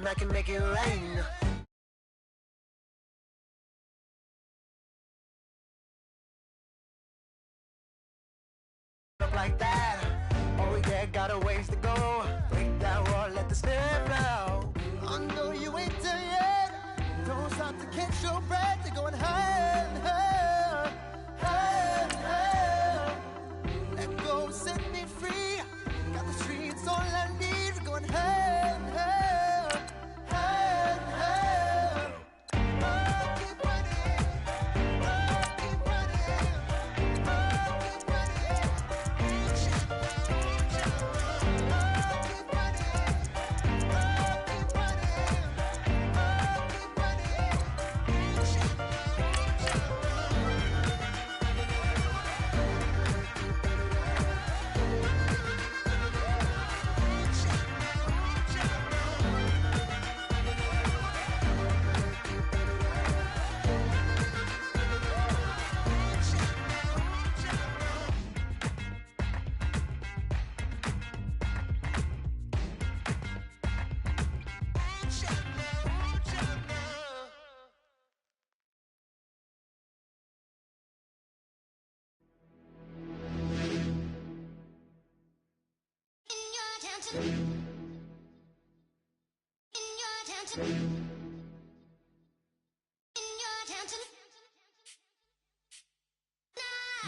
time I can make it rain. Like that, oh yeah, got a ways to go. Break that wall, let the spirit flow. I know you ain't done yet. Don't stop to catch your breath. You're going higher and higher, higher and higher. Let go, set me free. Got the streets all I need. We're going higher and higher, higher and higher. Oh, keep running. Oh, keep running. Oh, keep running.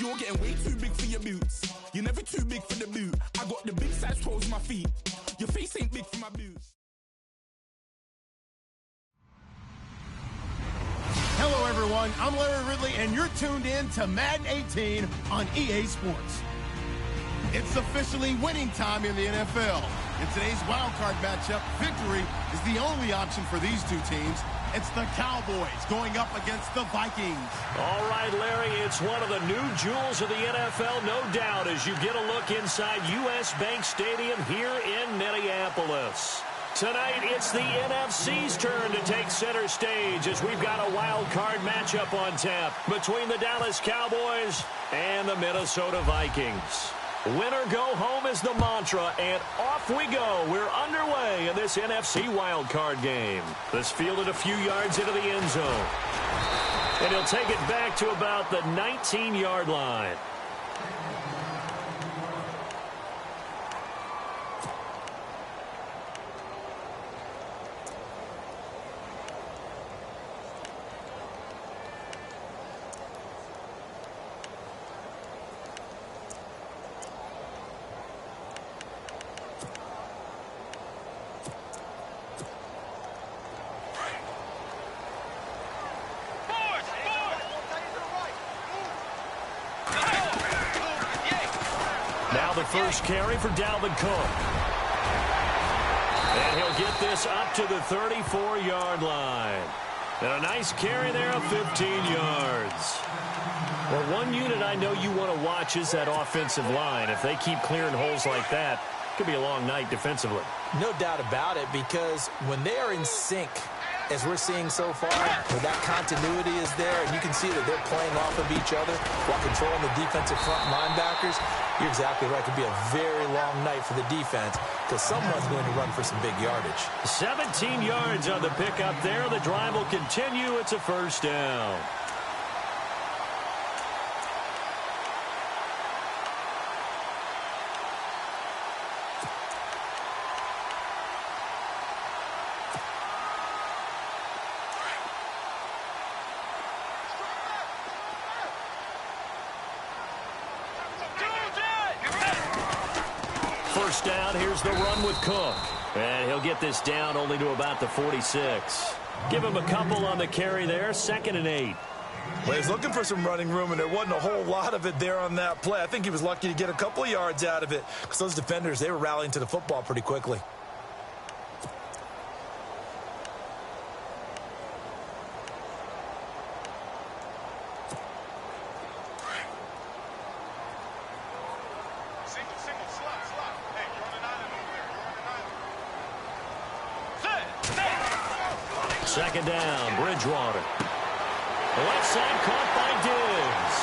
You're getting way too big for your boots. You're never too big for the boot. I got the big size toes in my feet. Your face ain't big for my boots. Hello, everyone. I'm Larry Ridley, and you're tuned in to Madden 18 on EA Sports. It's officially winning time in the NFL. In today's wildcard matchup, victory is the only option for these two teams. It's the Cowboys going up against the Vikings. All right, Larry, it's one of the new jewels of the NFL, no doubt, as you get a look inside U.S. Bank Stadium here in Minneapolis. Tonight, it's the NFC's turn to take center stage as we've got a wild card matchup on tap between the Dallas Cowboys and the Minnesota Vikings. Win or go home is the mantra, and off we go. We're underway in this NFC wild card game. This fielded a few yards into the end zone. And he'll take it back to about the 19-yard line. First carry for Dalvin Cook. And he'll get this up to the 34-yard line. And a nice carry there of 15 yards. Well, one unit I know you want to watch is that offensive line. If they keep clearing holes like that, it could be a long night defensively. No doubt about it, because when they are in sync, as we're seeing so far, where that continuity is there, and you can see that they're playing off of each other while controlling the defensive front linebackers, you're exactly right. It could be a very long night for the defense because someone's going to run for some big yardage. 17 yards on the pickup there. The drive will continue. It's a first down. First down, here's the run with Cook. And he'll get this down only to about the 46. Give him a couple on the carry there, 2nd and 8. Well, he's looking for some running room, and there wasn't a whole lot of it there on that play. I think he was lucky to get a couple of yards out of it because those defenders, they were rallying to the football pretty quickly. Second down, Bridgewater. The left side caught by Diggs.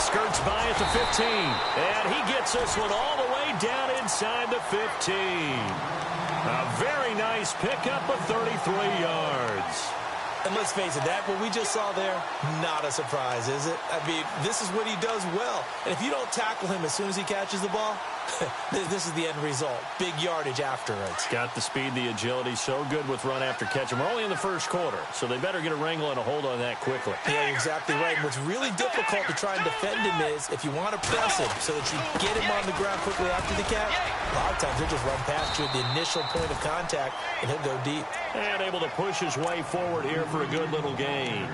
Skirts by at the 15. And he gets this one all the way down inside the 15. A very nice pickup of 33 yards. And let's face it, what we just saw there, not a surprise, is it? I mean, this is what he does well. And if you don't tackle him as soon as he catches the ball, this is the end result. Big yardage afterwards. Got the speed, the agility, so good with run after catch. And we're only in the first quarter, so they better get a wrangle and a hold on that quickly. Yeah, you're exactly right. And what's really difficult to try and defend him is if you want to press him so that you get him on the ground quickly after the catch, a lot of times he'll just run past you at the initial point of contact, and he'll go deep. And able to push his way forward here for a good little gain.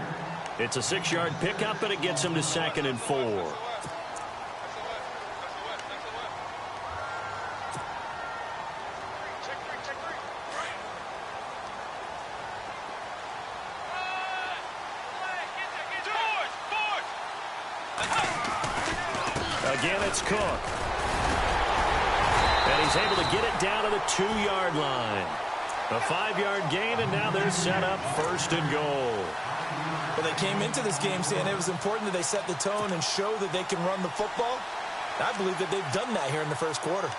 It's a 6-yard pickup, and it gets him to 2nd and 4. Again, it's Cook. And he's able to get it down to the 2-yard line. A 5-yard gain, and now they're set up 1st and goal. Well, they came into this game saying it was important that they set the tone and show that they can run the football. I believe that they've done that here in the first quarter.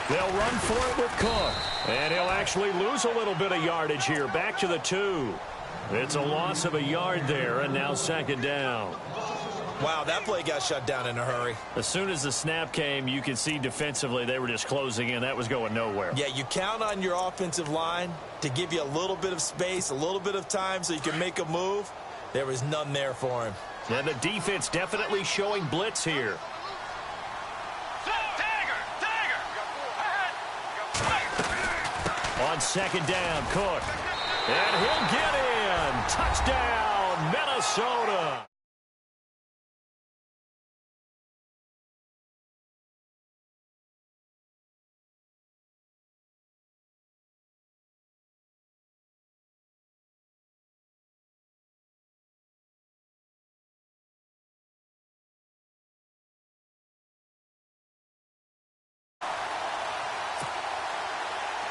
They'll run for it with Cook. And he'll actually lose a little bit of yardage here. Back to the 2. It's a loss of a yard there, and now 2nd down. Wow, that play got shut down in a hurry. As soon as the snap came, you could see defensively they were just closing in. That was going nowhere. Yeah, you count on your offensive line to give you a little bit of space, a little bit of time so you can make a move. There was none there for him. And the defense definitely showing blitz here. On 2nd down, Cook. And he'll get in. Touchdown, Minnesota.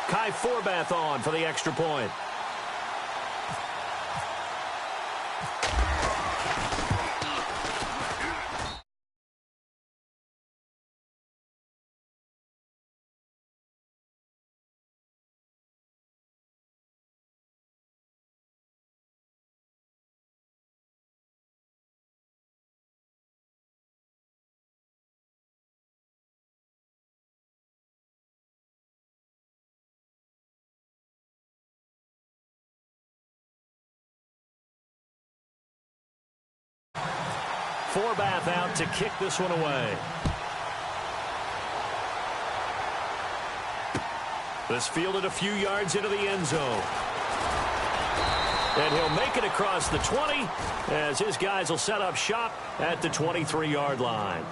Kai Forbath on for the extra point. Forbath out to kick this one away. This fielded a few yards into the end zone. And he'll make it across the 20 as his guys will set up shop at the 23-yard line.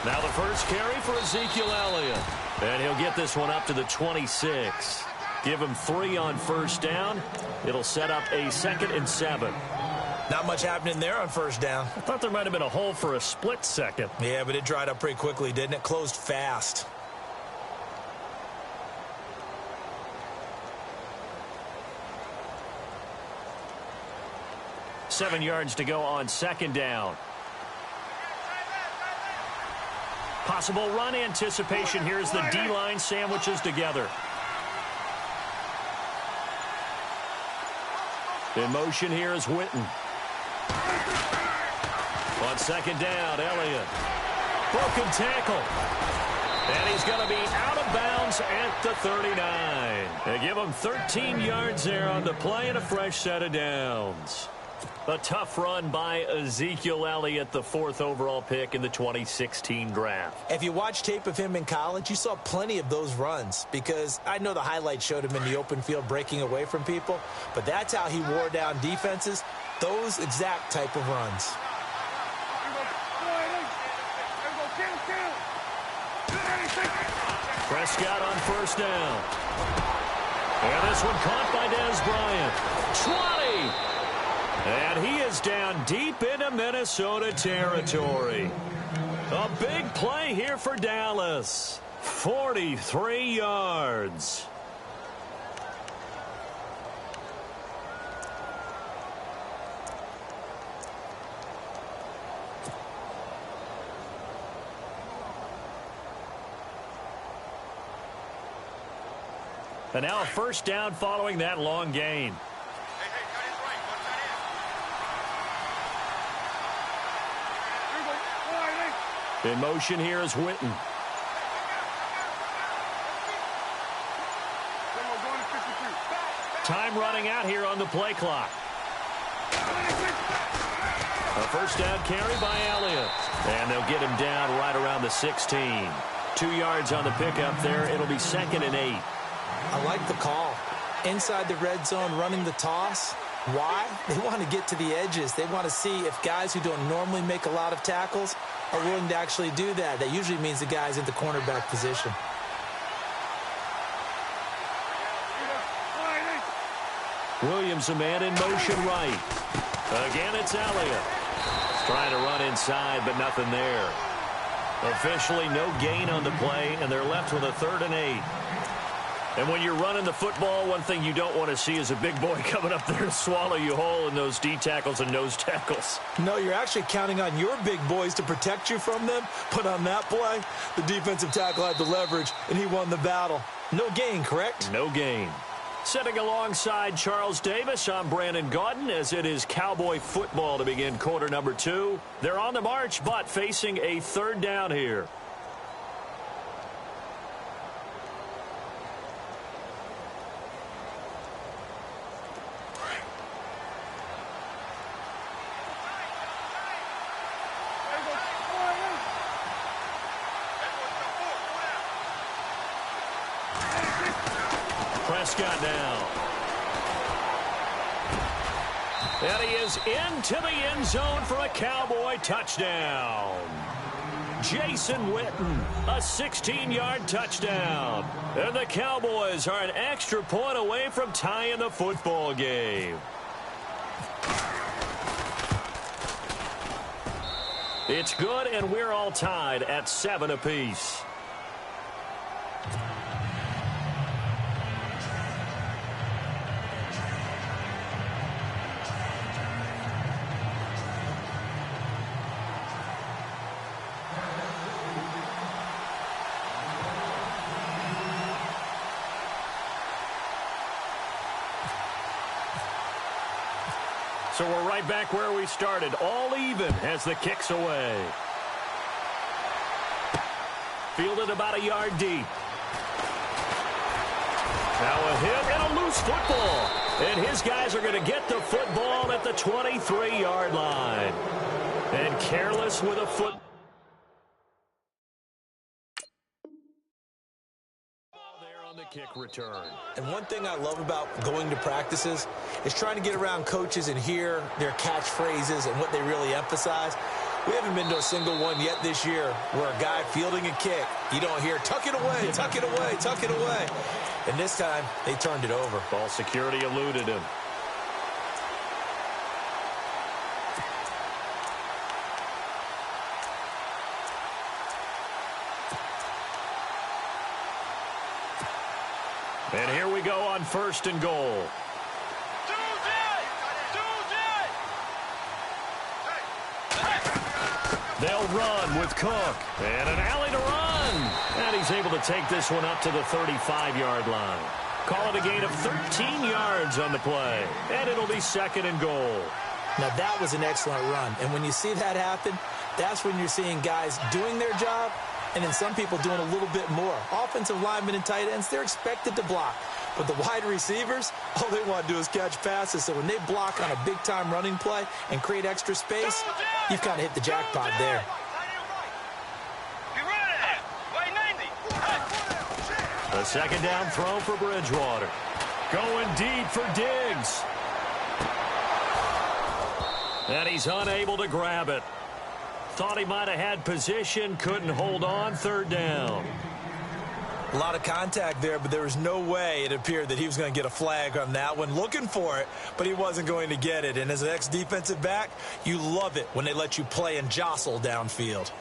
Now the first carry for Ezekiel Elliott. And he'll get this one up to the 26. Give him 3 on 1st down. It'll set up a 2nd and 7. Not much happening there on 1st down. I thought there might have been a hole for a split second. Yeah, but it dried up pretty quickly, didn't it? Closed fast. $7 yards to go on 2nd down. Possible run anticipation here as the D-line sandwiches together. In motion here is Witten. On second down, Elliott. Broken tackle. And he's going to be out of bounds at the 39. They give him 13 yards there on the play and a fresh set of downs. A tough run by Ezekiel Elliott, the 4th overall pick in the 2016 draft. If you watch tape of him in college, you saw plenty of those runs because I know the highlights showed him in the open field breaking away from people, but that's how he wore down defenses, those exact type of runs. Prescott on first down. And this one caught by Dez Bryant. 20! And he is down deep into Minnesota territory. A big play here for Dallas. 43 yards. And now a first down following that long gain. In motion here is Witten. Time running out here on the play clock. A first down carry by Elliott. And they'll get him down right around the 16. 2 yards on the pickup there. It'll be 2nd and 8. I like the call. Inside the red zone, running the toss. Why? They want to get to the edges. They want to see if guys who don't normally make a lot of tackles are willing to actually do that. That usually means the guy's in the cornerback position. Williams, a man in motion right. Again, it's Elliott. He's trying to run inside, but nothing there. Officially, no gain on the play, and they're left with a 3rd and 8. And when you're running the football, one thing you don't want to see is a big boy coming up there to swallow you whole in those D tackles and nose tackles. No, you're actually counting on your big boys to protect you from them. But on that play, the defensive tackle had the leverage, and he won the battle. No gain, correct? No gain. Sitting alongside Charles Davis, I'm Brandon Gaudin, as it is Cowboy football to begin quarter number 2. They're on the march, but facing a 3rd down here. Prescott now. And he is into the end zone for a Cowboy touchdown. Jason Witten, a 16-yard touchdown. And the Cowboys are an extra point away from tying the football game. It's good, and we're all tied at 7 apiece. So we're right back where we started, all even as the kick's away. Fielded about a yard deep. Now a hit and a loose football. And his guys are going to get the football at the 23-yard line. And careless with a foot. Kick return. And one thing I love about going to practices is trying to get around coaches and hear their catchphrases and what they really emphasize. We haven't been to a single one yet this year where a guy fielding a kick, you don't hear, tuck it away, tuck it away, tuck it away. And this time, they turned it over. Ball security eluded him. And here we go on 1st and goal. They'll run with Cook. And an alley to run. And he's able to take this one up to the 35-yard line. Call it a gain of 13 yards on the play. And it'll be second and goal. Now, that was an excellent run. And when you see that happen, that's when you're seeing guys doing their job and then some people doing a little bit more. Offensive linemen and tight ends, they're expected to block. But the wide receivers, all they want to do is catch passes. So when they block on a big-time running play and create extra space, you've kind of hit the jackpot there. The second down throw for Bridgewater. Going deep for Diggs. And he's unable to grab it. Thought he might have had position, couldn't hold on, third down. A lot of contact there, but there was no way it appeared that he was going to get a flag on that one. Looking for it, but he wasn't going to get it. And as an ex-defensive back, you love it when they let you play and jostle downfield.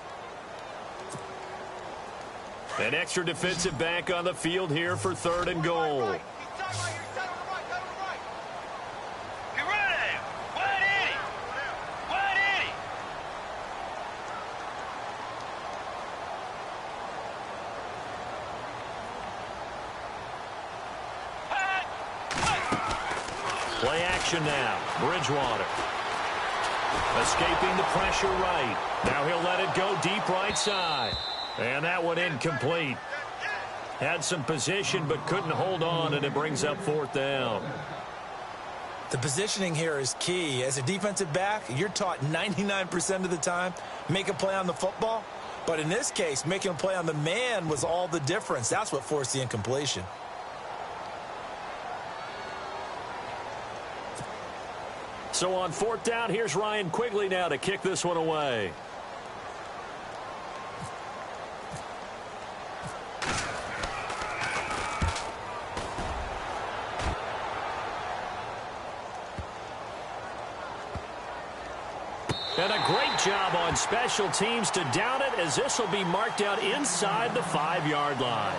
An extra defensive back on the field here for third and goal. Play action now. Bridgewater. Escaping the pressure right. Now he'll let it go deep right side. And that one incomplete. Had some position but couldn't hold on, and it brings up fourth down. The positioning here is key. As a defensive back, you're taught 99% of the time, make a play on the football. But in this case, making a play on the man was all the difference. That's what forced the incompletion. So on fourth down, here's Ryan Quigley now to kick this one away. And a great job on special teams to down it, as this will be marked out inside the 5-yard line.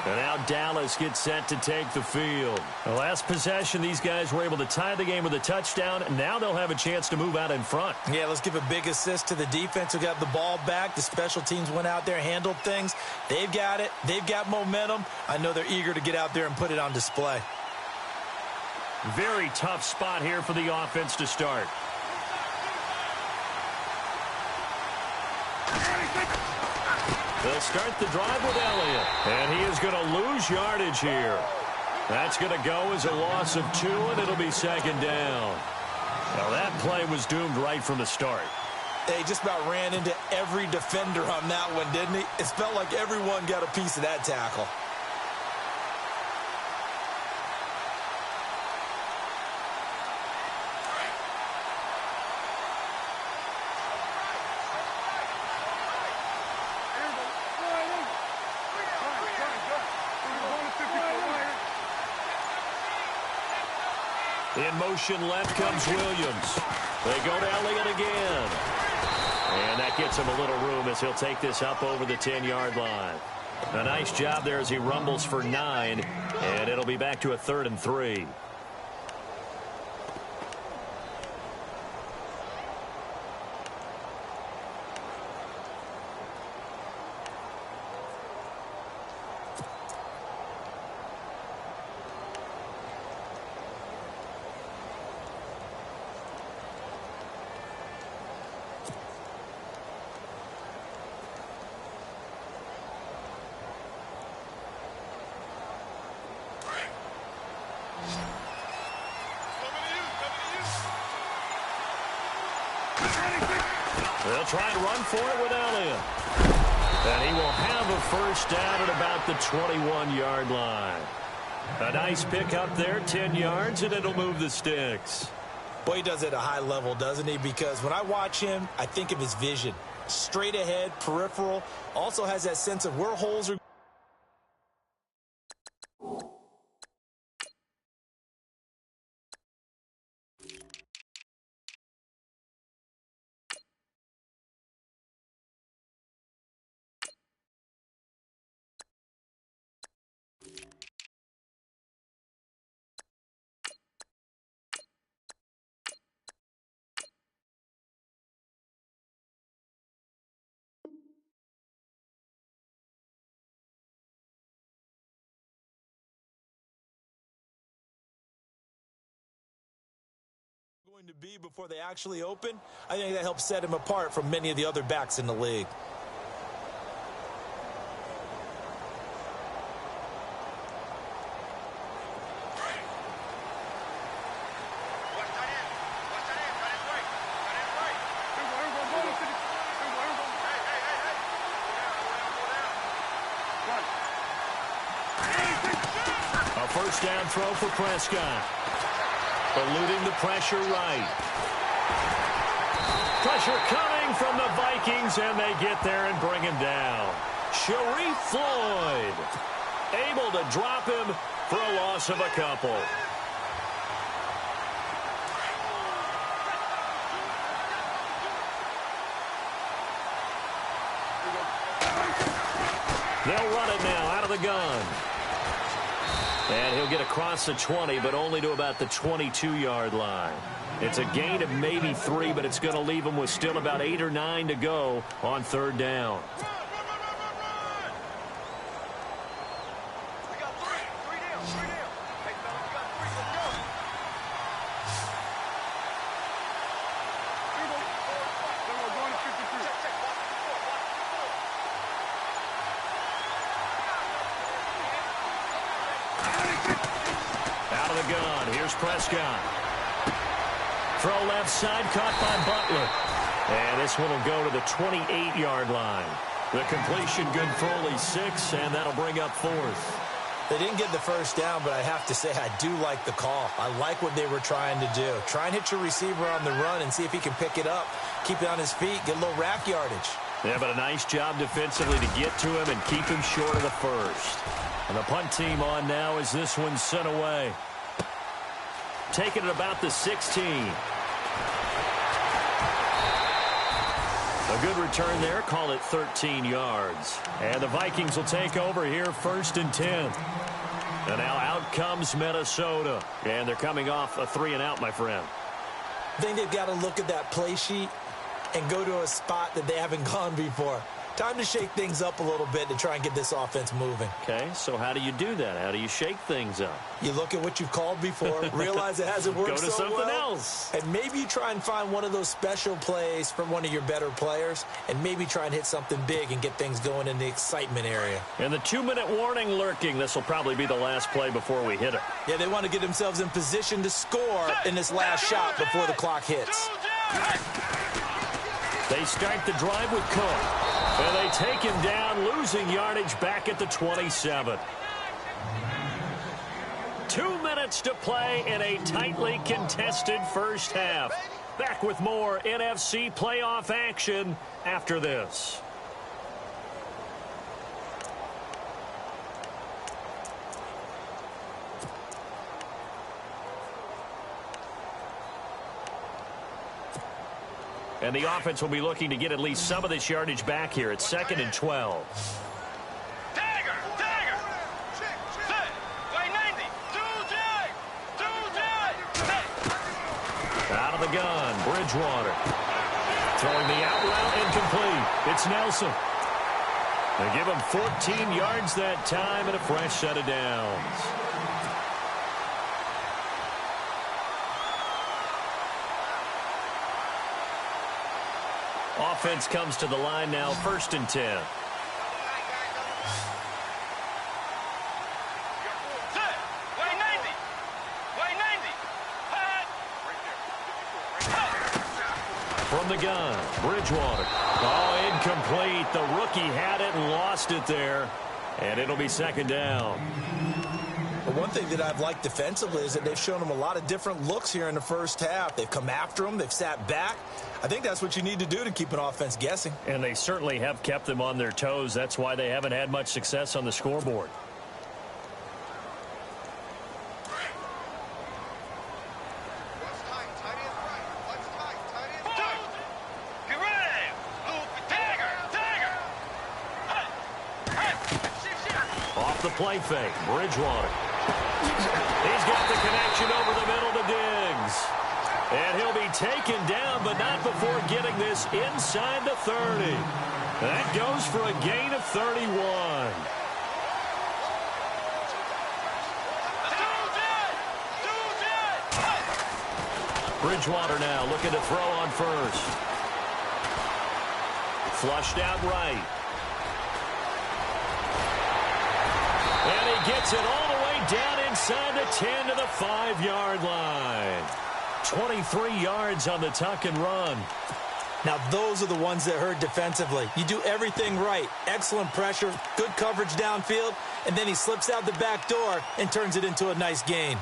And now Dallas gets set to take the field. The last possession, these guys were able to tie the game with a touchdown. Now they'll have a chance to move out in front. Yeah, let's give a big assist to the defense who got the ball back. The special teams went out there, handled things. They've got it. They've got momentum. I know they're eager to get out there and put it on display. Very tough spot here for the offense to start. They'll start the drive with Elliott. And he is going to lose yardage here. That's going to go as a loss of 2, and it'll be second down. Now that play was doomed right from the start. They just about ran into every defender on that one, didn't he? It felt like everyone got a piece of that tackle. In motion left comes Williams. They go to Elliott again. And that gets him a little room as he'll take this up over the 10-yard line. A nice job there as he rumbles for 9. And it'll be back to a 3rd and 3. They'll try and run for it with Elliott. And he will have a first down at about the 21-yard line. A nice pickup there, 10 yards, and it'll move the sticks. Boy, he does it at a high level, doesn't he? Because when I watch him, I think of his vision. Straight ahead, peripheral, also has that sense of where holes are going to be before they actually open, I think that helps set him apart from many of the other backs in the league. A first down throw for Prescott. Eluding the pressure right. Pressure coming from the Vikings, and they get there and bring him down. Sharif Floyd able to drop him for a loss of a couple. They'll run it now out of the gun. And he'll get across the 20, but only to about the 22-yard line. It's a gain of maybe 3, but it's going to leave him with still about 8 or 9 to go on third down. Out of the gun, here's Prescott. Throw left side, caught by Butler. And this one will go to the 28-yard line. The completion good for only 6, and that'll bring up fourth. They didn't get the first down, but I have to say I do like the call. I like what they were trying to do. Try and hit your receiver on the run and see if he can pick it up, keep it on his feet, get a little rack yardage. Yeah, but a nice job defensively to get to him and keep him short of the first. And the punt team on now as this one's sent away. Taking it about the 16. A good return there. Call it 13 yards. And the Vikings will take over here first and 10. And now out comes Minnesota. And they're coming off a 3-and-out, my friend. I think they've got to look at that play sheet and go to a spot that they haven't gone before. Time to shake things up a little bit to try and get this offense moving. Okay, so how do you do that? How do you shake things up? You look at what you've called before, realize it hasn't worked Go to so something well, else. and maybe you try and find one of those special plays from one of your better players, and maybe try and hit something big and get things going in the excitement area. And the 2-minute warning lurking. This will probably be the last play before we hit it. Yeah, they want to get themselves in position to score in this last shot before the clock hits. They start the drive with Cook. And they take him down, losing yardage back at the 27. 2 minutes to play in a tightly contested first half. Back with more NFC playoff action after this. And the offense will be looking to get at least some of this yardage back here. It's 2nd and 12. Out of the gun, Bridgewater. Throwing the out route incomplete. It's Nelson. They give him 14 yards that time and a fresh set of downs. Offense comes to the line now, 1st and 10. From the gun, Bridgewater. Oh, incomplete. The rookie had it and lost it there. And it'll be 2nd down. But one thing that I've liked defensively is that they've shown them a lot of different looks here in the first half. They've come after them. They've sat back. I think that's what you need to do to keep an offense guessing. And they certainly have kept them on their toes. That's why they haven't had much success on the scoreboard. Off the play fake, Bridgewater. He's got the connection over the middle to Diggs. And he'll be taken down, but not before getting this inside the 30. That goes for a gain of 31. Bridgewater now looking to throw on first. Flushed out right. And he gets it all the way down inside the 10 to the 5-yard line. 23 yards on the tuck and run. Now, those are the ones that hurt defensively. You do everything right. Excellent pressure, good coverage downfield, and then he slips out the back door and turns it into a nice gain.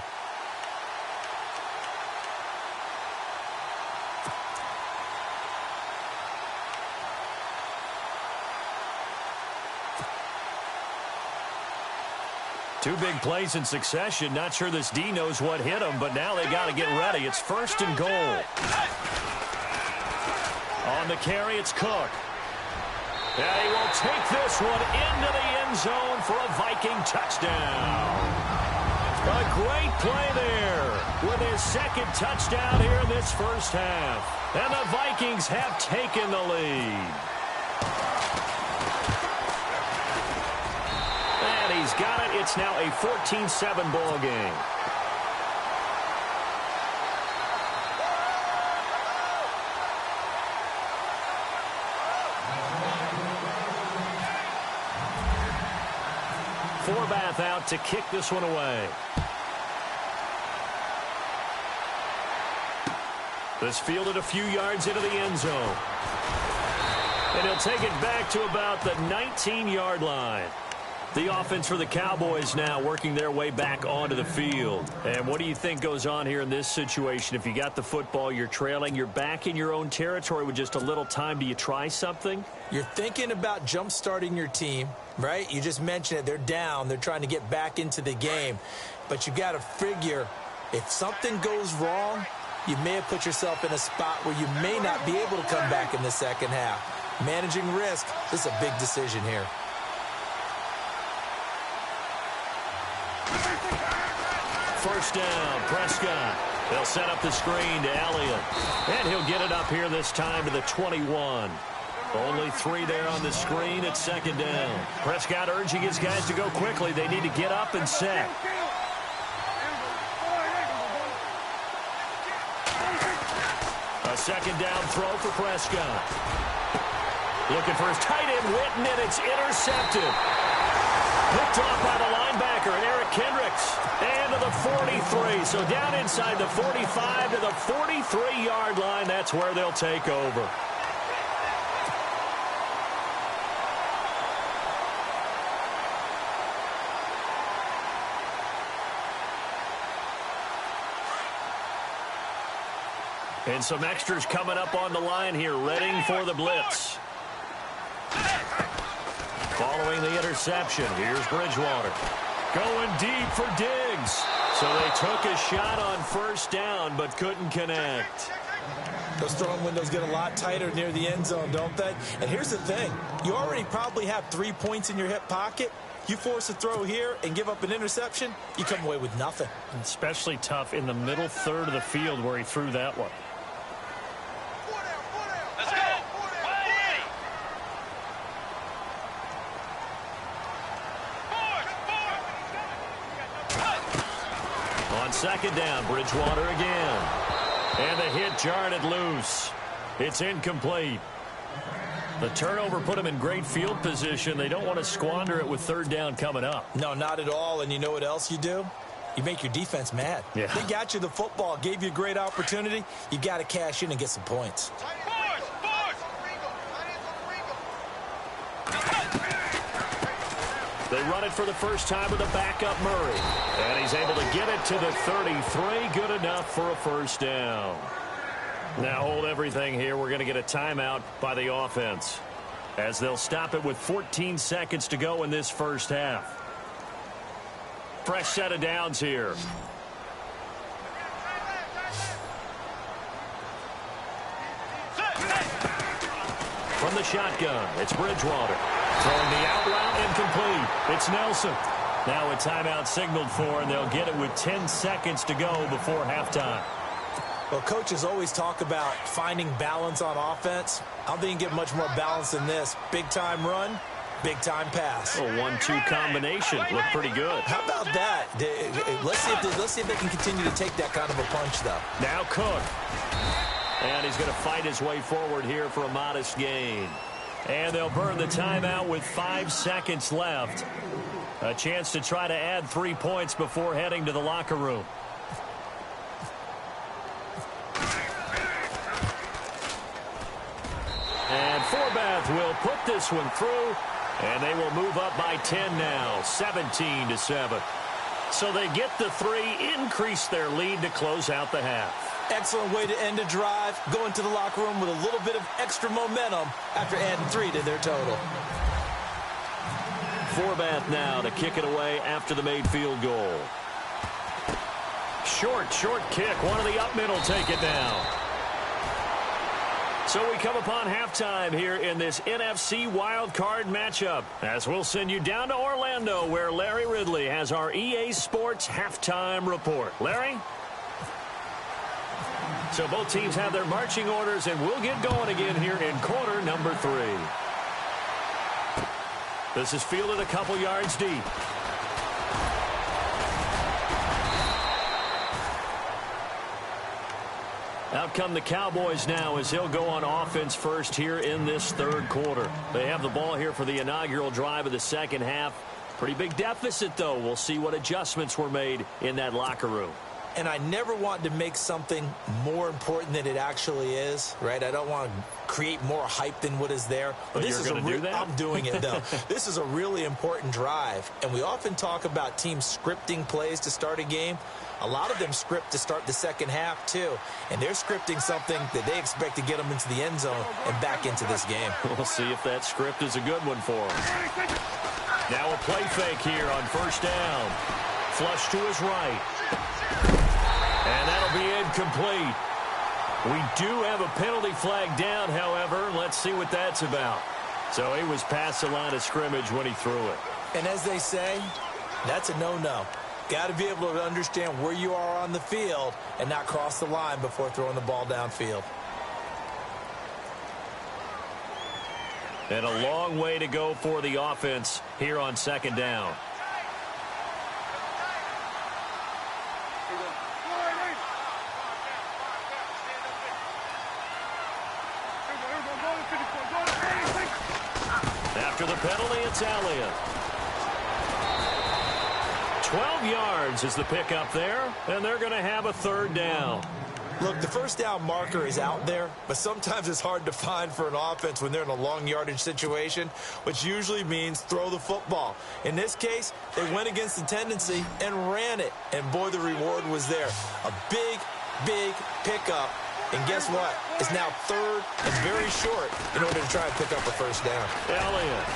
Two big plays in succession. Not sure this D knows what hit him, but now they got to get ready. It's 1st and goal. On the carry, it's Cook. And he will take this one into the end zone for a Viking touchdown. A great play there with his 2nd touchdown here in this first half. And the Vikings have taken the lead. And he's got it. It's now a 14-7 ball game. Forbath out to kick this one away. This fielded a few yards into the end zone. And he'll take it back to about the 19-yard line. The offense for the Cowboys now working their way back onto the field. And what do you think goes on here in this situation? If you got the football, you're trailing, you're back in your own territory with just a little time. Do you try something? You're thinking about jump-starting your team, right? You just mentioned it. They're down. They're trying to get back into the game. But you got to figure if something goes wrong, you may have put yourself in a spot where you may not be able to come back in the second half. Managing risk, this is a big decision here. First down, Prescott. They'll set up the screen to Elliott. And he'll get it up here this time to the 21. Only 3 there on the screen at 2nd down. Prescott urging his guys to go quickly. They need to get up and set. A 2nd down throw for Prescott. Looking for his tight end, Witten, and it's intercepted. Picked off by the linebacker, Eric Kendricks. And to the 43. So down inside the 45 to the 43-yard line. That's where they'll take over. And some extras coming up on the line here, ready for the blitz. Following the interception, here's Bridgewater. Going deep for Diggs. So they took a shot on 1st down, but couldn't connect. Those throwing windows get a lot tighter near the end zone, don't they? And here's the thing. You already probably have 3 points in your hip pocket. You force a throw here and give up an interception, you come away with nothing. Especially tough in the middle third of the field where he threw that one. On 2nd down, Bridgewater again. And the hit jarred it loose. It's incomplete. The turnover put them in great field position. They don't want to squander it with 3rd down coming up. No, not at all. And you know what else you do? You make your defense mad. Yeah. They got you the football, gave you a great opportunity. You got to cash in and get some points. They run it for the first time with a backup Murray. And he's able to get it to the 33. Good enough for a 1st down. Now hold everything here. We're going to get a timeout by the offense, as they'll stop it with 14 seconds to go in this first half. Fresh set of downs here. From the shotgun, it's Bridgewater. Throwing the out route, incomplete. It's Nelson. Now a timeout signaled for, and they'll get it with 10 seconds to go before halftime. Well, coaches always talk about finding balance on offense. I don't think you can get much more balance than this. Big-time run, Big-time pass. A 1-2 combination. Looked pretty good. How about that? Let's see if they can continue to take that kind of a punch, though. Now Cook. And he's going to fight his way forward here for a modest gain. And they'll burn the timeout with 5 seconds left. A chance to try to add 3 points before heading to the locker room. And Forbath will put this one through, and they will move up by 10 now, 17-7. So they get the 3, increase their lead to close out the half. Excellent way to end a drive, go into the locker room with a little bit of extra momentum after adding 3 to their total. Forbath now to kick it away after the made field goal. Short kick. One of the up middle take it down. So we come upon halftime here in this NFC wildcard matchup, as we'll send you down to Orlando, where Larry Ridley has our EA Sports halftime report. Larry? So both teams have their marching orders, and we'll get going again here in quarter number 3. This is fielded a couple yards deep. Out come the Cowboys now as he'll go on offense first here in this third quarter. They have the ball here for the inaugural drive of the second half. Pretty big deficit, though. We'll see what adjustments were made in that locker room. And I never want to make something more important than it actually is, right? I don't want to create more hype than what is there. But this is going to do that? I'm doing it, though. This is a really important drive. And we often talk about teams scripting plays to start a game. A lot of them script to start the second half, too. And they're scripting something that they expect to get them into the end zone and back into this game. We'll see if that script is a good one for them. Now a play fake here on first down. Flush to his right. And that'll be incomplete. We do have a penalty flag down, however. Let's see what that's about. So he was past the line of scrimmage when he threw it. And as they say, that's a no-no. Got to be able to understand where you are on the field and not cross the line before throwing the ball downfield. And a long way to go for the offense here on second down. After the penalty, it's Elliott. 12 yards is the pickup there, and they're going to have a third down. Look, the first down marker is out there, but sometimes it's hard to find for an offense when they're in a long yardage situation, which usually means throw the football. In this case, they went against the tendency and ran it, and boy, the reward was there. A big, big pickup, and guess what? It's now third and very short in order to try and pick up a first down. Elliott.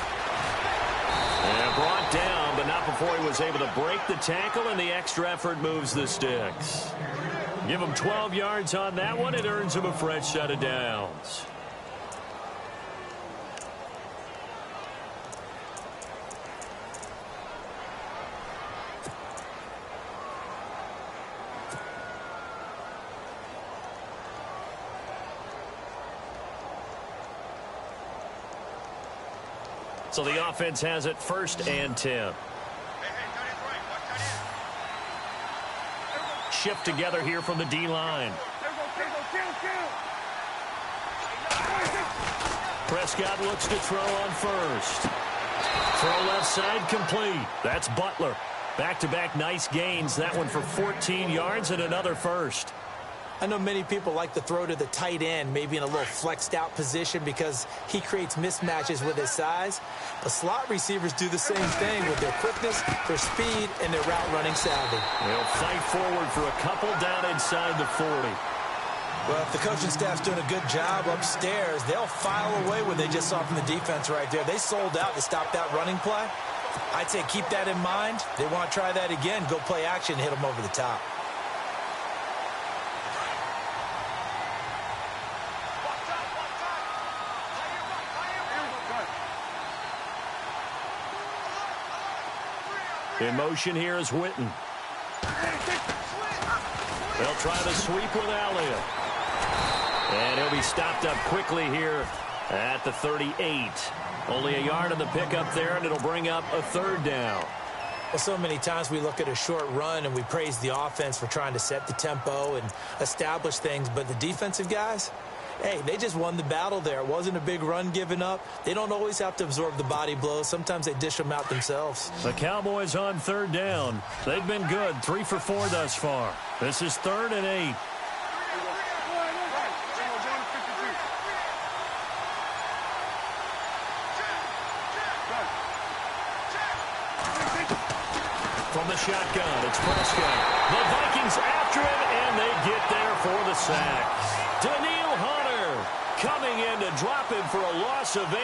And brought down, but not before he was able to break the tackle, and the extra effort moves the sticks. Give him 12 yards on that one. It earns him a fresh set of downs. So the offense has it first and 10. Shift together here from the D-line. Prescott looks to throw on first. Throw left side complete. That's Butler. Back-to-back nice gains. That one for 14 yards and another first. I know many people like to throw to the tight end, maybe in a little flexed out position because he creates mismatches with his size. But slot receivers do the same thing with their quickness, their speed, and their route running savvy. They'll fight forward for a couple down inside the 40. Well, if the coaching staff's doing a good job upstairs, they'll file away what they just saw from the defense right there. They sold out to stop that running play. I'd say keep that in mind. They want to try that again, go play action, hit them over the top. In motion here is Witten. They'll try to sweep with Elliott. And he'll be stopped up quickly here at the 38. Only a yard on the pickup there, and it'll bring up a third down. Well, so many times we look at a short run and we praise the offense for trying to set the tempo and establish things, but the defensive guys, hey, they just won the battle there. It wasn't a big run given up. They don't always have to absorb the body blows. Sometimes they dish them out themselves. The Cowboys on third down. They've been good, 3 for 4 thus far. This is 3rd and 8. From the shotgun, it's Prescott. The Vikings after him, and they get there for the sack. Daniil Hunter coming in to drop him for a loss of 8,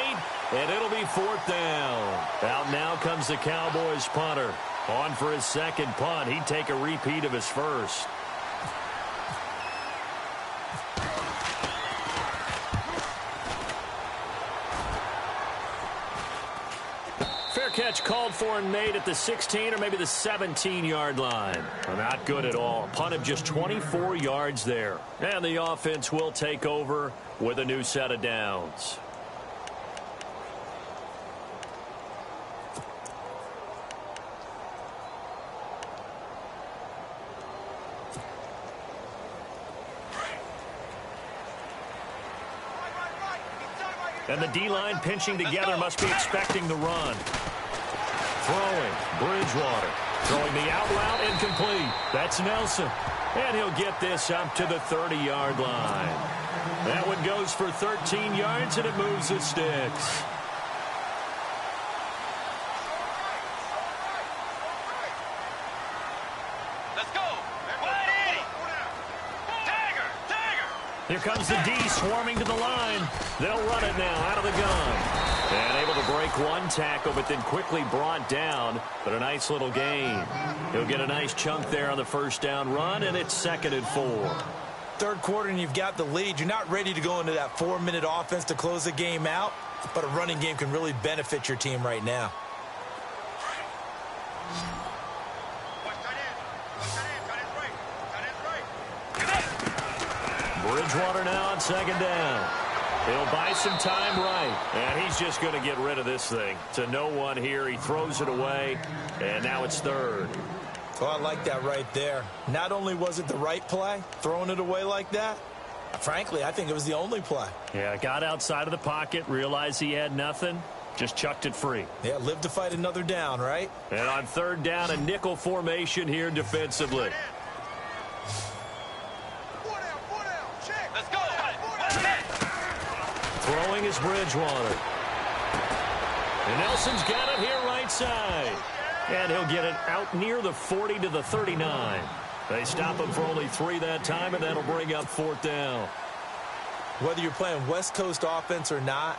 and it'll be 4th down. Out now comes the Cowboys punter. On for his second punt. He'd take a repeat of his first. Fair catch called for and made at the 16 or maybe the 17-yard line. Well, not good at all. Punt of just 24 yards there. And the offense will take over with a new set of downs. And the D-line pinching together must be expecting the run. Throwing, Bridgewater. Throwing the out route, incomplete. That's Nelson. And he'll get this up to the 30-yard line. That one goes for 13 yards, and it moves the sticks. Let's go. 180. Tiger. Here comes the D swarming to the line. They'll run it now out of the gun. And able to break one tackle, but then quickly brought down. But a nice little gain. He'll get a nice chunk there on the first down run, and it's 2nd and 4. Third quarter, and you've got the lead. You're not ready to go into that 4-minute offense to close the game out, but a running game can really benefit your team right now. Bridgewater now on 2nd down. He'll buy some time right. And he's just going to get rid of this thing. To no one here. He throws it away. And now it's 3rd. Oh, I like that right there. Not only was it the right play, throwing it away like that, frankly, I think it was the only play. Yeah, got outside of the pocket, realized he had nothing, just chucked it free. Yeah, live to fight another down, right? And on 3rd down, a nickel formation here defensively. Let's go. Throwing is Bridgewater. And Nelson's got it here right side. And he'll get it out near the 40 to the 39. They stop him for only 3 that time, and that'll bring up 4th down. Whether you're playing West Coast offense or not,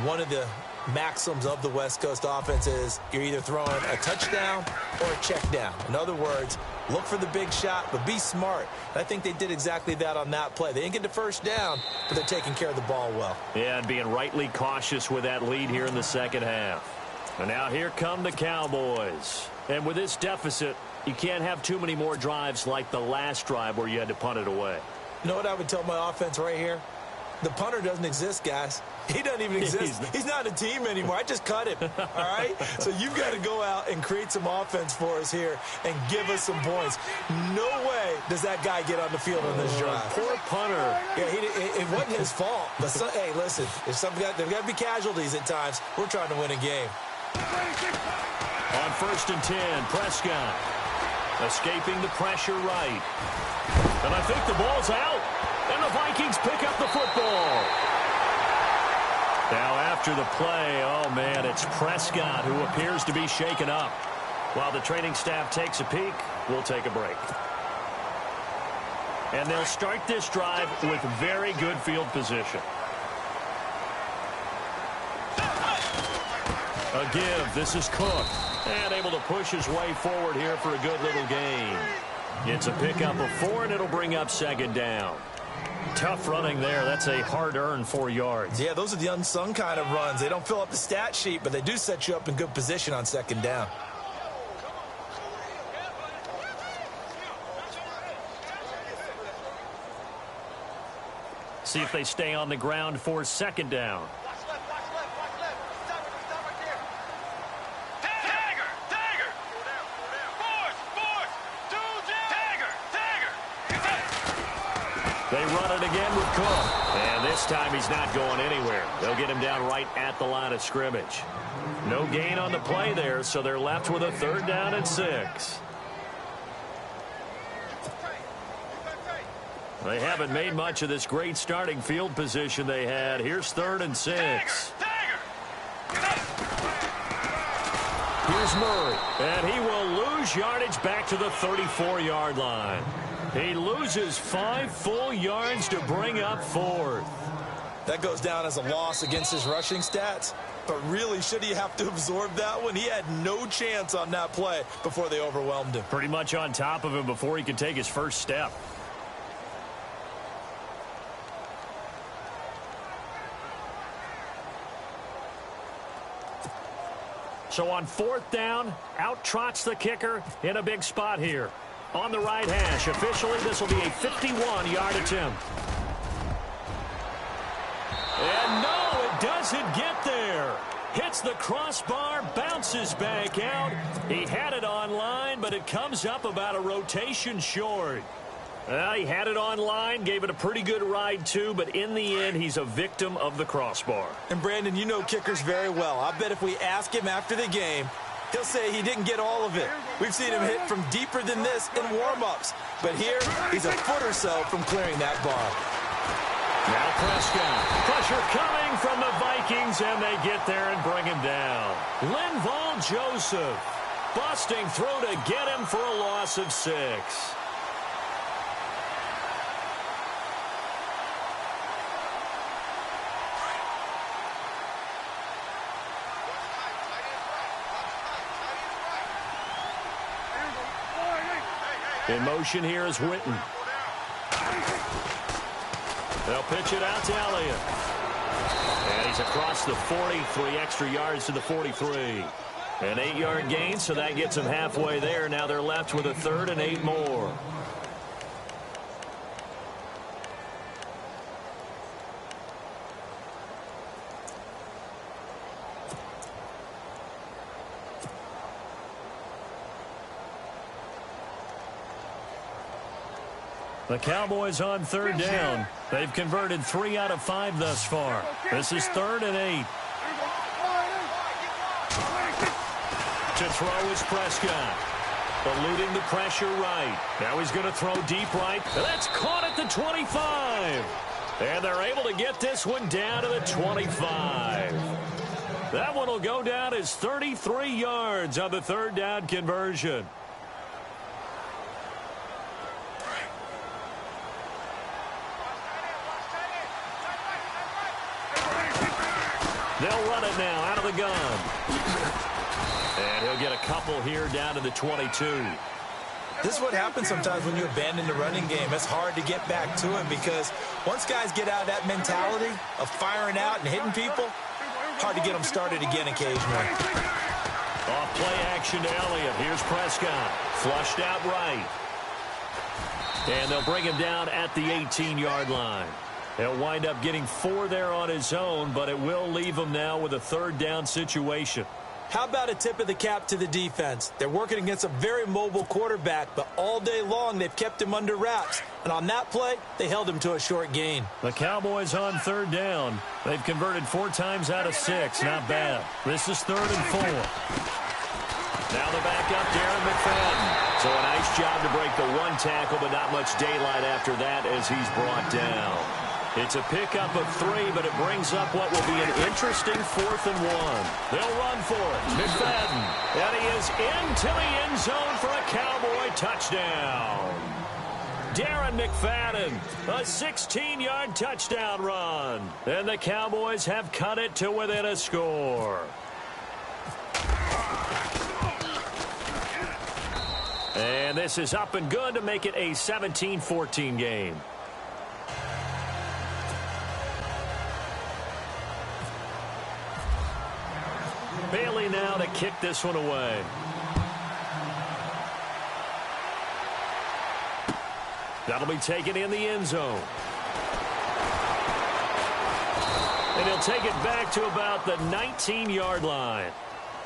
one of the maxims of the West Coast offense is you're either throwing a touchdown or a check down. In other words, look for the big shot, but be smart. And I think they did exactly that on that play. They didn't get the first down, but they're taking care of the ball well. Yeah, and being rightly cautious with that lead here in the second half. And now here come the Cowboys. And with this deficit, you can't have too many more drives like the last drive where you had to punt it away. You know what I would tell my offense right here? The punter doesn't exist, guys. He doesn't even exist. He's not a team anymore. I just cut him, all right? So you've got to go out and create some offense for us here and give us some points. No way does that guy get on the field on this drive. Poor punter. Yeah, it wasn't his fault. But hey, listen, there's got to be casualties at times. We're trying to win a game. On 1st and 10, Prescott escaping the pressure right. And I think the ball's out. And the Vikings pick up the football. Now after the play, oh man, it's Prescott who appears to be shaken up. While the training staff takes a peek, we'll take a break. And they'll start this drive with very good field position. A give. This is Cook. And able to push his way forward here for a good little gain. It's a pickup of 4, and it'll bring up 2nd down. Tough running there. That's a hard-earned 4 yards. Yeah, those are the unsung kind of runs. They don't fill up the stat sheet, but they do set you up in good position on 2nd down. see if they stay on the ground for 2nd down. Watch left, watch left, watch left. Stop right there. Dagger, dagger. Go down, go down. Force, force. Dagger, dagger. They run it again with Cook. And this time he's not going anywhere. They'll get him down right at the line of scrimmage. No gain on the play there, so they're left with a 3rd down and 6. They haven't made much of this great starting field position they had. Here's 3rd and 6. Here's Murray, and he will lose yardage back to the 34-yard line. He loses 5 full yards to bring up 4th. That goes down as a loss against his rushing stats. But really, should he have to absorb that one? He had no chance on that play before they overwhelmed him. Pretty much on top of him before he could take his first step. So on 4th down, out trots the kicker in a big spot here. On the right hash, officially this will be a 51-yard attempt. And no, it doesn't get there. Hits the crossbar, bounces back out. He had it online, but it comes up about a rotation short. He had it online, gave it a pretty good ride too, but in the end, he's a victim of the crossbar. And Brandon, you know kickers very well. I bet if we ask him after the game, he'll say he didn't get all of it. We've seen him hit from deeper than this in warm-ups. But here, he's a foot or so from clearing that bar. Now Prescott. Pressure coming from the Vikings, and they get there and bring him down. Linval Joseph busting through to get him for a loss of 6. In motion here is Witten. They'll pitch it out to Elliott. And he's across the 40, 3 extra yards to the 43. An 8-yard gain, so that gets them halfway there. Now they're left with a 3rd and 8 more. The Cowboys on 3rd down. They've converted 3 out of 5 thus far. This is 3rd and 8. To throw is Prescott. Eluding the pressure right. Now he's going to throw deep right. That's caught at the 25. And they're able to get this one down to the 25. That one will go down as 33 yards on the 3rd down conversion. They'll run it now out of the gun. And he'll get a couple here down to the 22. This is what happens sometimes when you abandon the running game. It's hard to get back to it because once guys get out of that mentality of firing out and hitting people, hard to get them started again occasionally. Off play action to Elliott. Here's Prescott. Flushed out right. And they'll bring him down at the 18-yard line. He'll wind up getting 4 there on his own, but it will leave him now with a 3rd down situation. How about a tip of the cap to the defense? They're working against a very mobile quarterback, but all day long they've kept him under wraps. And on that play, they held him to a short gain. The Cowboys on 3rd down. They've converted 4 times out of 6. Not bad. This is 3rd and 4. Now the backup, Darren McFadden. So a nice job to break the 1 tackle, but not much daylight after that as he's brought down. It's a pickup of 3, but it brings up what will be an interesting 4th and 1. They'll run for it. McFadden. And he is into the end zone for a Cowboy touchdown. Darren McFadden, a 16-yard touchdown run. And the Cowboys have cut it to within a score. And this is up and good to make it a 17-14 game. Bailey now to kick this one away. That'll be taken in the end zone. And he'll take it back to about the 19-yard line.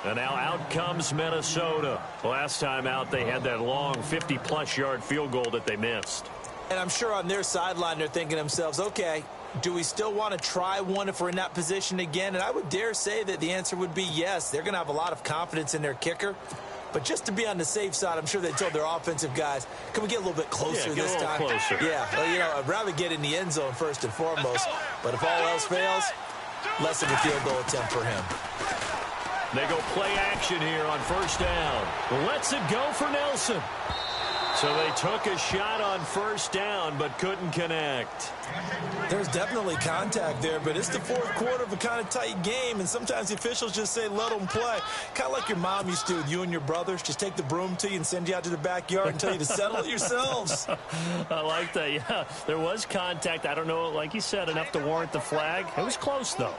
And now out comes Minnesota. Last time out, they had that long 50-plus yard field goal that they missed. And I'm sure on their sideline, they're thinking to themselves, okay, do we still want to try one if we're in that position again? And I would dare say that the answer would be yes. They're going to have a lot of confidence in their kicker. But just to be on the safe side, I'm sure they told their offensive guys, can we get a little bit closer this time? Closer. Yeah, well, you know, I'd rather get in the end zone first and foremost. But if all else fails, less of a field goal attempt for him. They go play action here on first down. Lets it go for Nelson. So they took a shot on first down but couldn't connect. There's definitely contact there, but it's the fourth quarter of a kind of tight game, and sometimes the officials just say, let them play. Kind of like your mom used to with you and your brothers. Just take the broom to you and send you out to the backyard and tell you to settle it yourselves. I like that, yeah. There was contact. I don't know, like you said, enough to warrant the flag. It was close, though.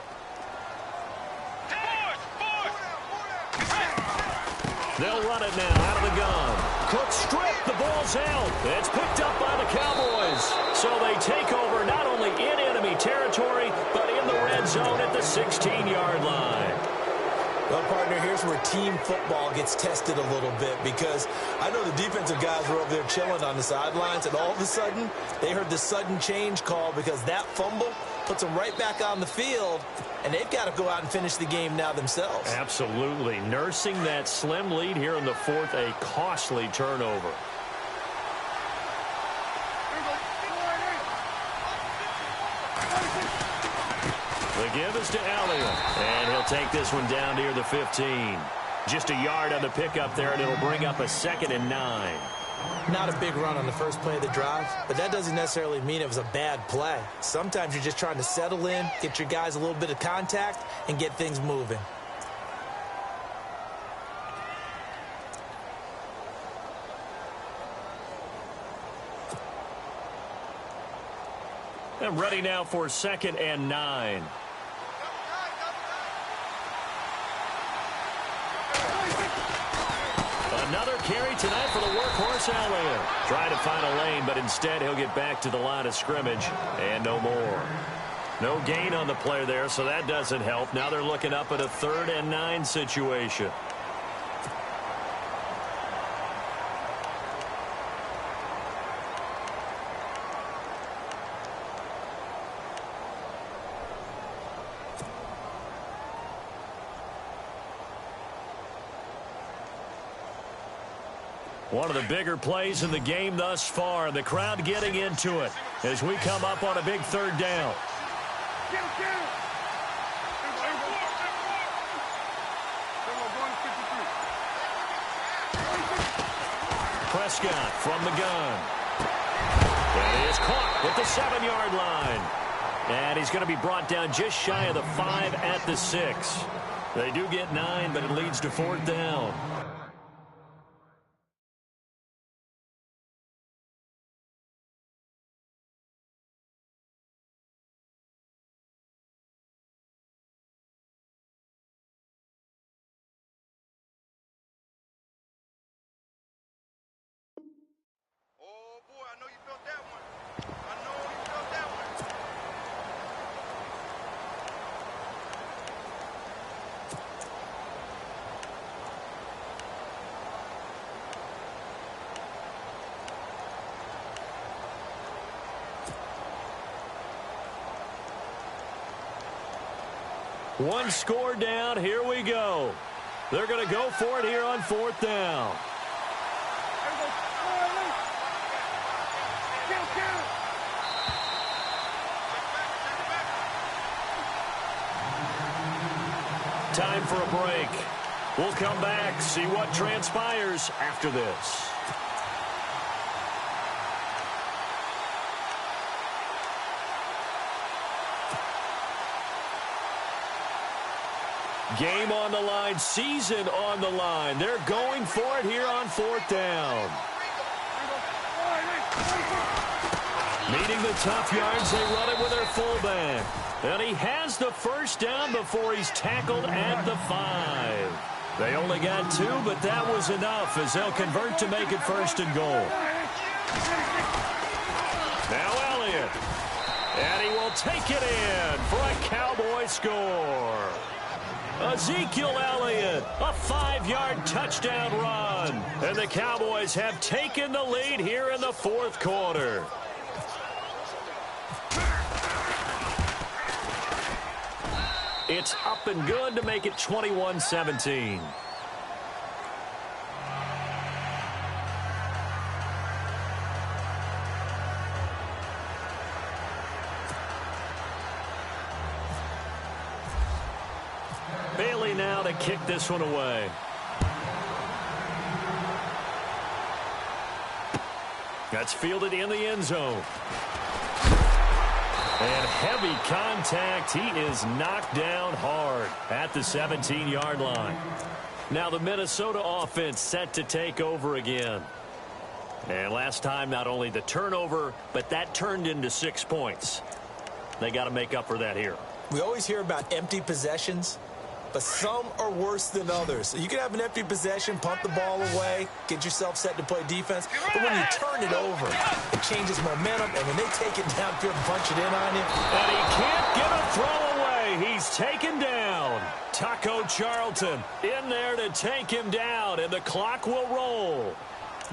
They'll run it now out of the gun. Cook stripped. The ball's out. It's picked up by the Cowboys. So they take over not only in enemy territory, but in the red zone at the 16-yard line. Well, partner, here's where team football gets tested a little bit, because I know the defensive guys were over there chilling on the sidelines, and all of a sudden, they heard the sudden change call because that fumble puts them right back on the field, and they've got to go out and finish the game now themselves. Absolutely. Nursing that slim lead here in the fourth, a costly turnover. The give is to Elliott, and he'll take this one down near the 15. Just a yard on the pickup there, and it'll bring up a 2nd and 9. Not a big run on the first play of the drive, but that doesn't necessarily mean it was a bad play. Sometimes you're just trying to settle in, get your guys a little bit of contact, and get things moving. And ready now for 2nd and 9. Another carry tonight for the workhorse Elliott. Trying to find a lane, but instead he'll get back to the line of scrimmage and no more. No gain on the play there, so that doesn't help. Now they're looking up at a 3rd and 9 situation. One of the bigger plays in the game thus far. The crowd getting into it as we come up on a big 3rd down. Prescott from the gun. And he is caught at the 7-yard line. And he's going to be brought down just shy of the 5 at the 6. They do get 9, but it leads to 4th down. Oh, boy, I know you felt that one. I know you felt that one. One score down. Here we go. They're going to go for it here on 4th down. Time for a break. We'll come back, see what transpires after this. Game on the line, season on the line. They're going for it here on 4th down. Needing the tough yards, they run it with their fullback. And he has the first down before he's tackled at the 5. They only got 2, but that was enough as they'll convert to make it 1st and goal. Now Elliott. And he will take it in for a Cowboys score. Ezekiel Elliott, a 5-yard touchdown run. And the Cowboys have taken the lead here in the fourth quarter. It's up and good to make it 21-17. Bailey now to kick this one away. That's fielded in the end zone. And heavy contact. He is knocked down hard at the 17-yard line. Now the Minnesota offense set to take over again. And last time, not only the turnover, but that turned into 6 points. They got to make up for that here. We always hear about empty possessions, but some are worse than others. You can have an empty possession, punt the ball away, get yourself set to play defense, but when you turn it over, it changes momentum, and when they take it downfield and punch it in on you. And he can't get a throw away. He's taken down. Taco Charlton in there to take him down, and the clock will roll.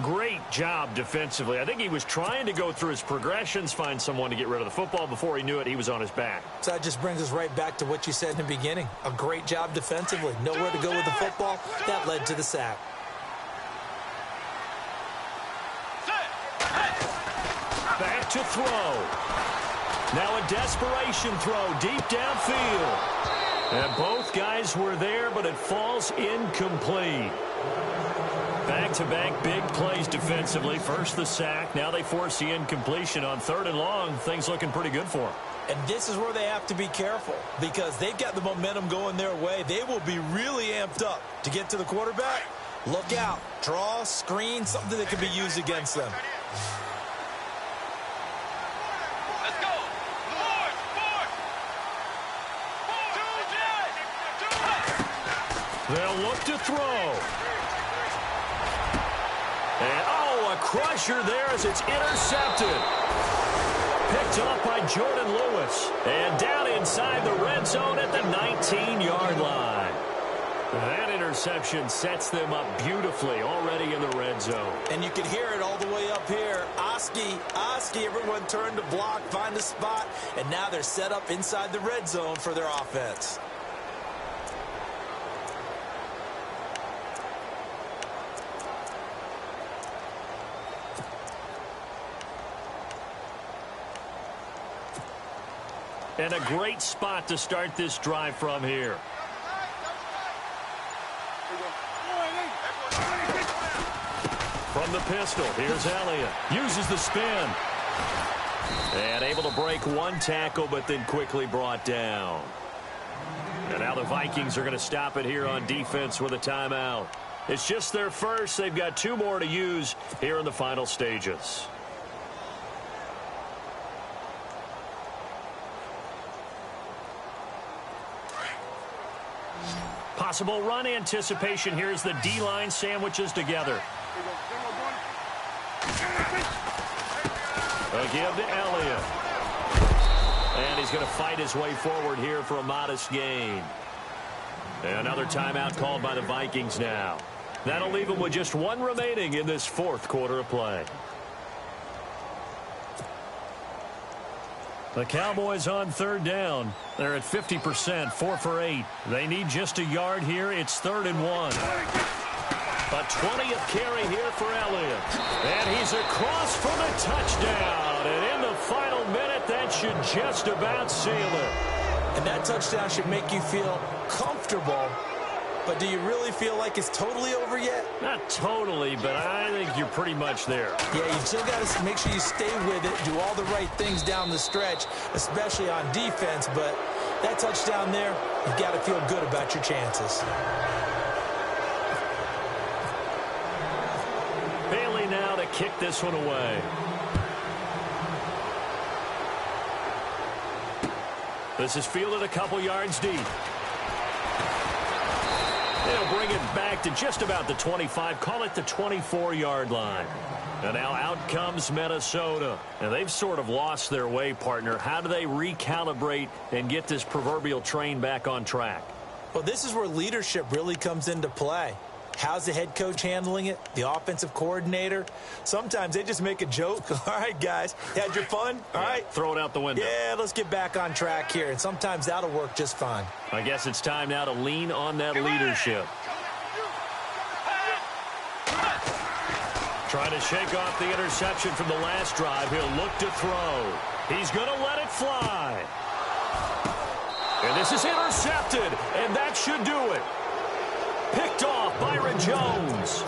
Great job defensively. I think he was trying to go through his progressions, find someone to get rid of the football. Before he knew it, he was on his back. So that just brings us right back to what you said in the beginning. A great job defensively. Nowhere to go with the football. That led to the sack. Back to throw. Now a desperation throw deep downfield. And both guys were there, but it falls incomplete. Back-to-back big plays defensively. First the sack. Now they force the incompletion on 3rd and long. Things looking pretty good for them. And this is where they have to be careful because they've got the momentum going their way. They will be really amped up to get to the quarterback. Look out. Draw, screen, something that can be used against them. Let's go. They'll look to throw. And, oh, a crusher there as it's intercepted. Picked up by Jordan Lewis. And down inside the red zone at the 19-yard line. That interception sets them up beautifully already in the red zone. And you can hear it all the way up here. Oski, everyone turned to block, find a spot, and now they're set up inside the red zone for their offense. And a great spot to start this drive from here. From the pistol, here's Elliott. Uses the spin. And able to break one tackle, but then quickly brought down. And now the Vikings are going to stop it here on defense with a timeout. It's just their first. They've got 2 more to use here in the final stages. Possible run anticipation. Here's the D-line sandwiches together. A give to Elliott. And he's going to fight his way forward here for a modest gain. Another timeout called by the Vikings now. That'll leave them with just 1 remaining in this 4th quarter of play. The Cowboys on 3rd down. They're at 50%, 4 for 8. They need just a yard here. It's 3rd and 1. A 20th carry here for Elliott. And he's across for the touchdown. And in the final minute, that should just about seal it. And that touchdown should make you feel comfortable. But do you really feel like it's totally over yet? Not totally, but I think you're pretty much there. Yeah, you still got to make sure you stay with it, do all the right things down the stretch, especially on defense. But that touchdown there, you've got to feel good about your chances. Bailey now to kick this one away. This is fielded a couple yards deep. They'll bring it back to just about the 25, call it the 24-yard line. And now out comes Minnesota. And they've sort of lost their way, partner. How do they recalibrate and get this proverbial train back on track? Well, this is where leadership really comes into play. How's the head coach handling it? The offensive coordinator? Sometimes they just make a joke. All right, guys, had your fun? All right. Throw it out the window. Yeah, let's get back on track here. And sometimes that'll work just fine. I guess it's time now to lean on that leadership. Trying to shake off the interception from the last drive. He'll look to throw. He's going to let it fly. And this is intercepted, and that should do it. Picked off Byron Jones.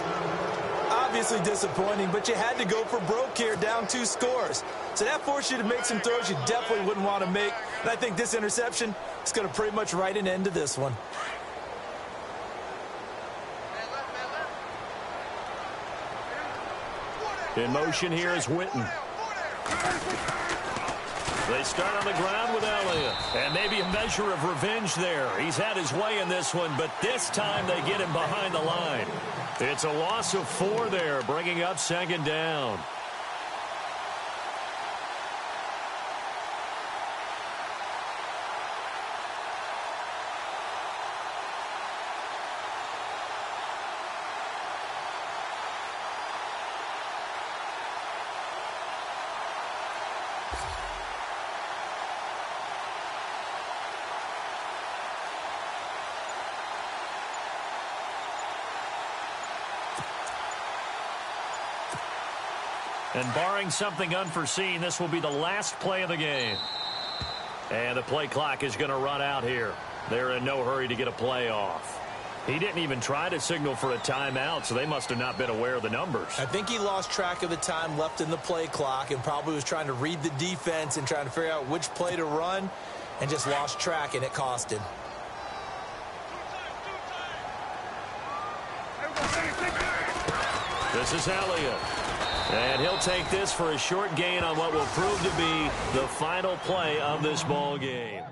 Obviously disappointing, but you had to go for broke here, down 2 scores. So that forced you to make some throws you definitely wouldn't want to make. And I think this interception is going to pretty much write an end to this one. In motion here is Witten. They start on the ground with Elliott. And maybe a measure of revenge there. He's had his way in this one, but this time they get him behind the line. It's a loss of 4 there, bringing up 2nd down. And barring something unforeseen, this will be the last play of the game. And the play clock is going to run out here. They're in no hurry to get a play off. He didn't even try to signal for a timeout, so they must have not been aware of the numbers. I think he lost track of the time left in the play clock and probably was trying to read the defense and trying to figure out which play to run and just lost track, and it cost him. This is Elliott. And he'll take this for a short gain on what will prove to be the final play of this ball game.